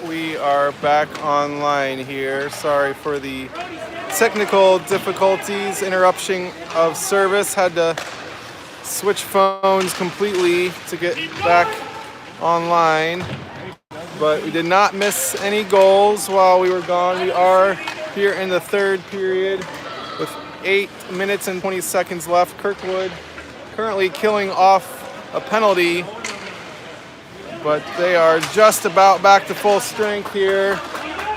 We are back online here. Sorry for the technical difficulties, interruption of service. Had to switch phones completely to get back online. But we did not miss any goals while we were gone. We are here in the third period with 8 minutes and 20 seconds left. Kirkwood currently killing off a penalty, but they are just about back to full strength here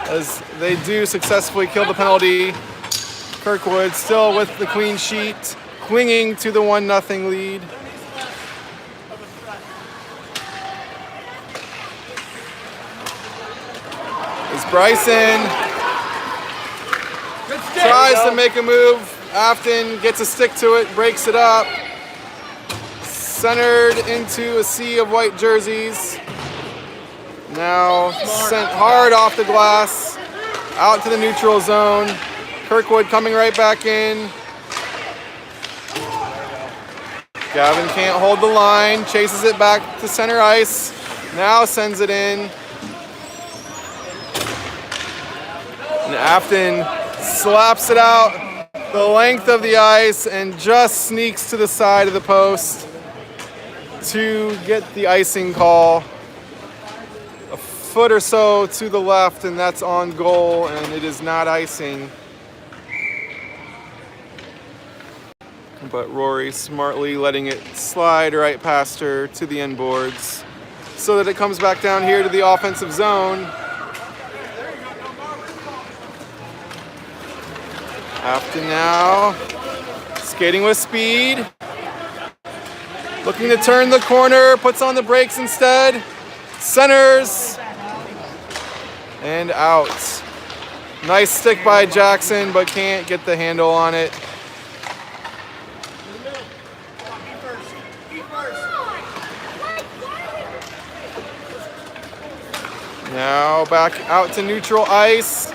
as they do successfully kill the penalty. Kirkwood still with the clean sheet, clinging to the 1-0 lead. As Bryson tries to make a move, Affton gets a stick to it, breaks it up. Centered into a sea of white jerseys. Now sent hard off the glass, out to the neutral zone. Kirkwood coming right back in. Gavin can't hold the line, chases it back to center ice. Now sends it in. And Affton slaps it out the length of the ice and just sneaks to the side of the post to get the icing call. A foot or so to the left, and that's on goal, and it is not icing. But Rory smartly letting it slide right past her to the end boards so that it comes back down here to the offensive zone. Affton now skating with speed. Looking to turn the corner, puts on the brakes instead. Centers. And out. Nice stick by Jackson, but can't get the handle on it. Now back out to neutral ice.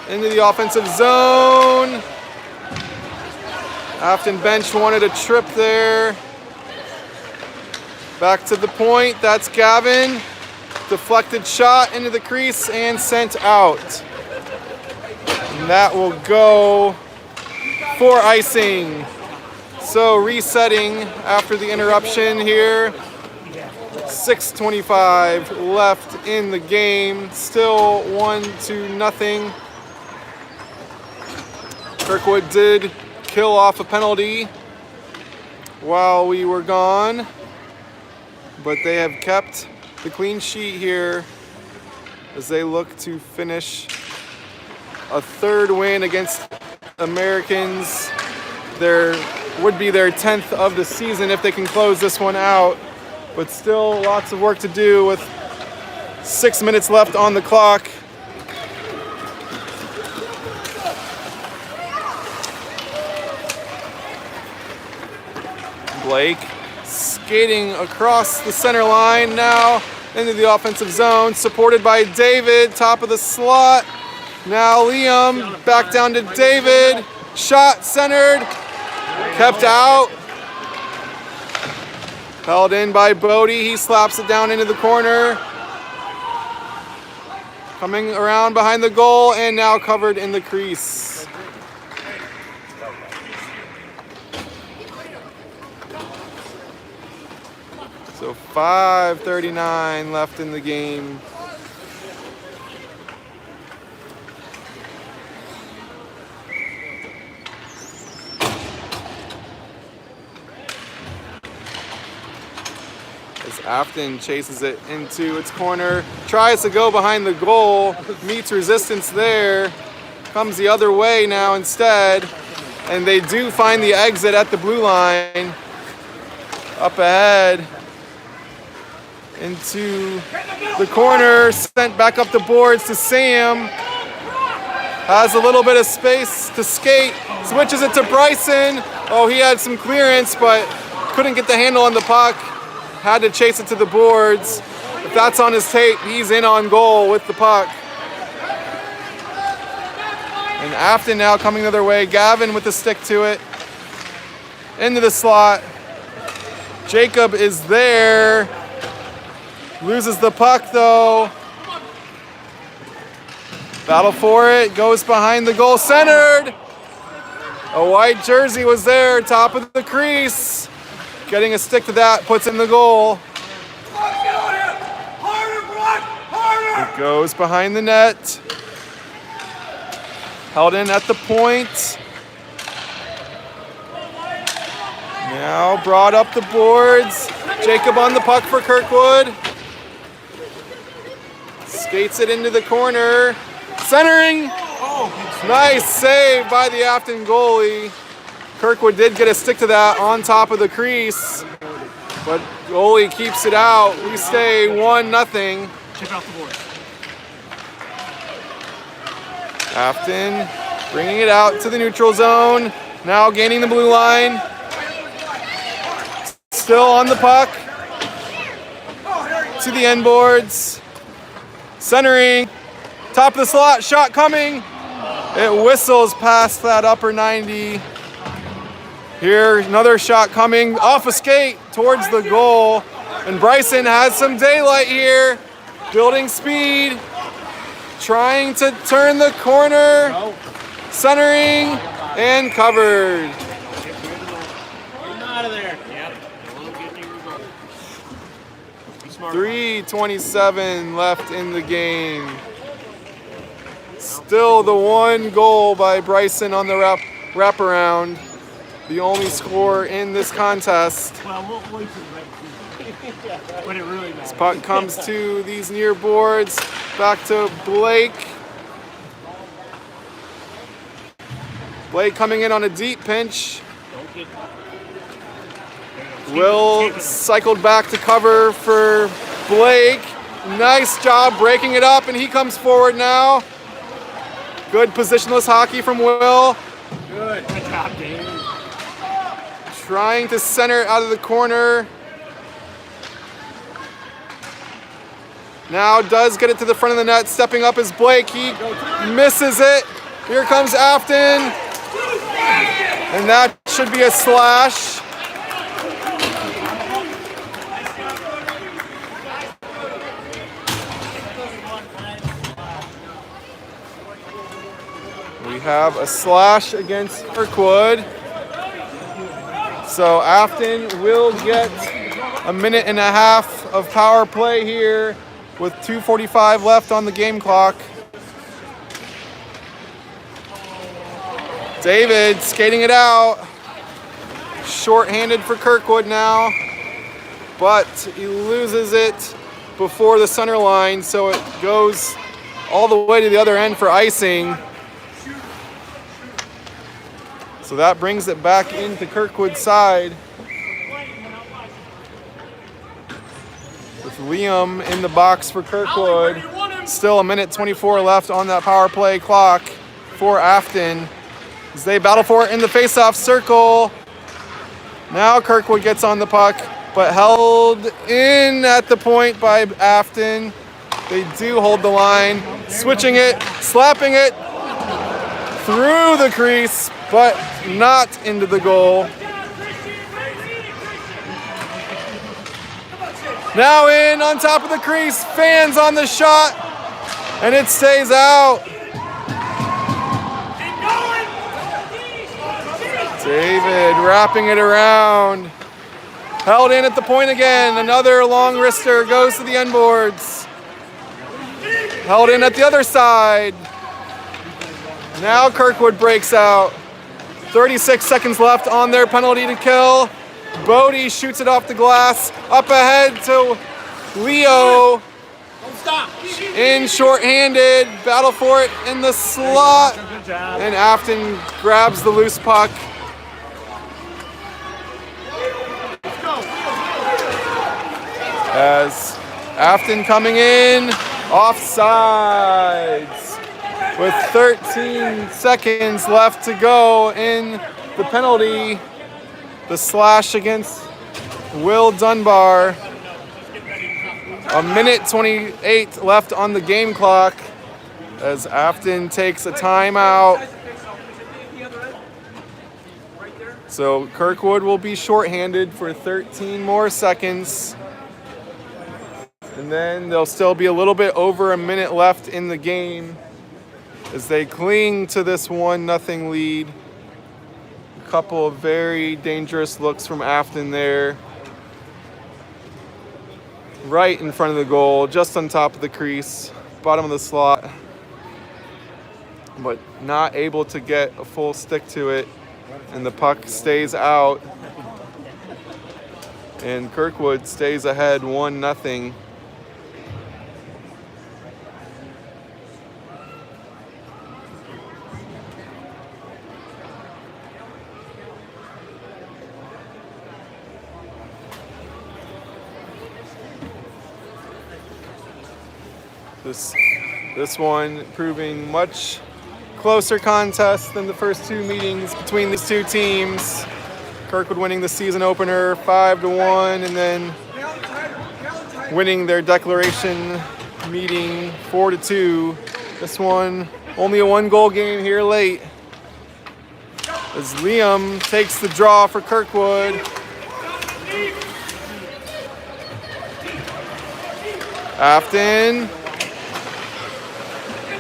Into the offensive zone. Affton bench wanted a trip there. Back to the point, that's Gavin. Deflected shot into the crease and sent out. And that will go for icing. So resetting after the interruption here. 6:25 left in the game. Still 1-0. Kirkwood did kill off a penalty while we were gone, but they have kept the clean sheet here as they look to finish a third win against Americans. There would be their 10th of the season if they can close this one out, but still lots of work to do with 6 minutes left on the clock. Blake skating across the center line now into the offensive zone, supported by David, top of the slot. Now Liam back down to David, shot centered, kept out. Held in by Bodie, he slaps it down into the corner. Coming around behind the goal and now covered in the crease. So 5:39 left in the game. As Affton chases it into its corner, tries to go behind the goal, meets resistance there, comes the other way now instead, and they do find the exit at the blue line. Up ahead. Into the corner, sent back up the boards to Sam. Has a little bit of space to skate, switches it to Bryson. Oh, he had some clearance, but couldn't get the handle on the puck. Had to chase it to the boards. If that's on his tape, he's in on goal with the puck. And Affton now coming the other way. Gavin with the stick to it. Into the slot. Jacob is there. Loses the puck though. Battle for it, goes behind the goal, centered. A white jersey was there, top of the crease. Getting a stick to that, puts in the goal. It goes behind the net. Held in at the point. Now brought up the boards. Jacob on the puck for Kirkwood. Skates it into the corner. Centering. Nice save by the Affton goalie. Kirkwood did get a stick to that on top of the crease, but goalie keeps it out. We stay 1-0. Chip out the board. Affton bringing it out to the neutral zone. Now gaining the blue line. Still on the puck. To the end boards. Centering. Top of the slot. Shot coming. It whistles past that upper 90. Here, another shot coming off a skate towards the goal. And Bryson has some daylight here. Building speed. Trying to turn the corner. Centering and covered. Out of there. Yep. 3:27 left in the game. Still the one goal by Bryson on the wraparound. The only score in this contest. Well, we'll wait but it really matters. This puck comes to these near boards. Back to Blake. Blake coming in on a deep pinch. Will cycled back to cover for Blake. Nice job breaking it up, and he comes forward now. Good positionless hockey from Will. Good job, Dave. Trying to center it out of the corner. Now does get it to the front of the net. Stepping up is Blake. He misses it. Here comes Affton. And that should be a slash. We have a slash against Kirkwood. So Affton will get a minute and a half of power play here with 2:45 left on the game clock. David skating it out. Short-handed for Kirkwood now, but he loses it before the center line, so it goes all the way to the other end for icing. So that brings it back into Kirkwood's side. With Liam in the box for Kirkwood. Still a minute 24 left on that power play clock for Affton. As they battle for it in the face-off circle. Now Kirkwood gets on the puck, but held in at the point by Affton. They do hold the line. Switching it, slapping it through the crease, but not into the goal. Now in on top of the crease, fans on the shot, and it stays out. David wrapping it around. Held in at the point again. Another long wrister goes to the end boards. Held in at the other side. Now Kirkwood breaks out. 36 seconds left on their penalty to kill. Bodie shoots it off the glass. Up ahead to Leo. In short-handed. Battle for it in the slot. And Affton grabs the loose puck. As Affton coming in. Offsides. With 13 seconds left to go in the penalty. The slash against Will Dunbar. A minute 28 left on the game clock as Affton takes a timeout. So Kirkwood will be shorthanded for 13 more seconds. And then there'll still be a little bit over a minute left in the game as they cling to this 1-0 lead. A couple of very dangerous looks from Affton there. Right in front of the goal, just on top of the crease, bottom of the slot. But not able to get a full stick to it. And the puck stays out. And Kirkwood stays ahead 1-0. This one proving much closer contest than the first two meetings between these two teams. Kirkwood winning the season opener 5-1, and then winning their declaration meeting 4-2. This one only a 1-goal game here late, as Liam takes the draw for Kirkwood. Affton.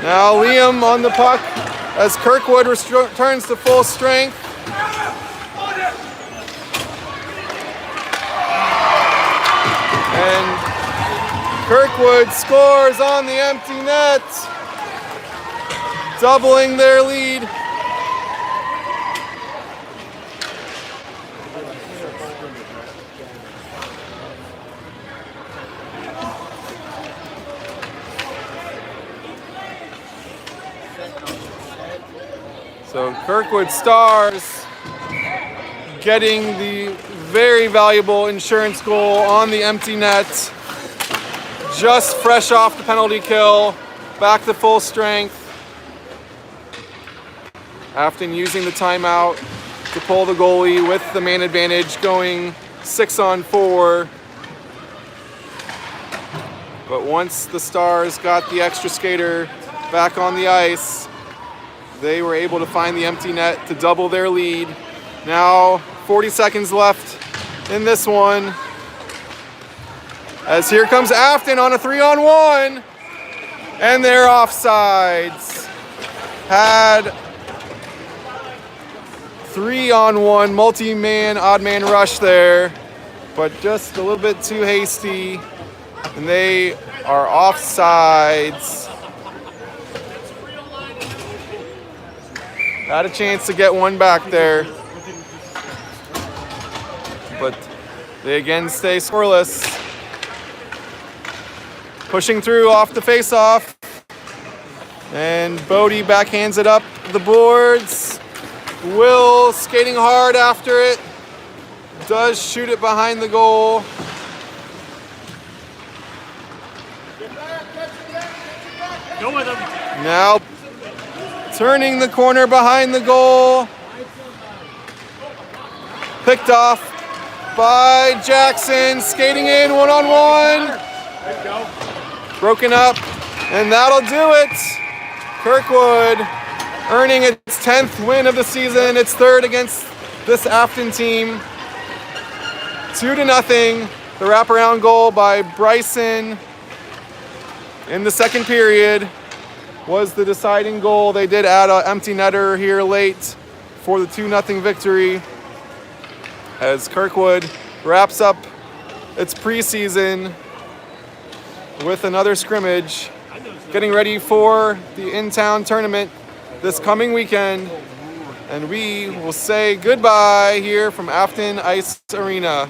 Now Liam on the puck as Kirkwood returns to full strength. And Kirkwood scores on the empty net, doubling their lead. So Kirkwood Stars getting the very valuable insurance goal on the empty net. Just fresh off the penalty kill, back to full strength. Affton using the timeout to pull the goalie with the man advantage, going 6-on-4. But once the Stars got the extra skater back on the ice, they were able to find the empty net to double their lead. Now 40 seconds left in this one, as here comes Affton on a 3-on-1, and they're offsides. Had 3-on-1 multi-man, odd man rush there, but just a little bit too hasty, and they are offsides. Had a chance to get one back there, but they again stay scoreless. Pushing through off the face-off, and Bodie backhands it up the boards. Will skating hard after it, does shoot it behind the goal. Go with him. Now turning the corner behind the goal. Picked off by Jackson, skating in 1-on-1. There you go. Broken up, and that'll do it. Kirkwood earning its 10th win of the season, its third against this Affton team. 2-0. The wraparound goal by Bryson in the second period was the deciding goal. They did add an empty netter here late for the 2-0 victory, as Kirkwood wraps up its preseason with another scrimmage, getting ready for the in-town tournament this coming weekend. And we will say goodbye here from Affton Ice Arena.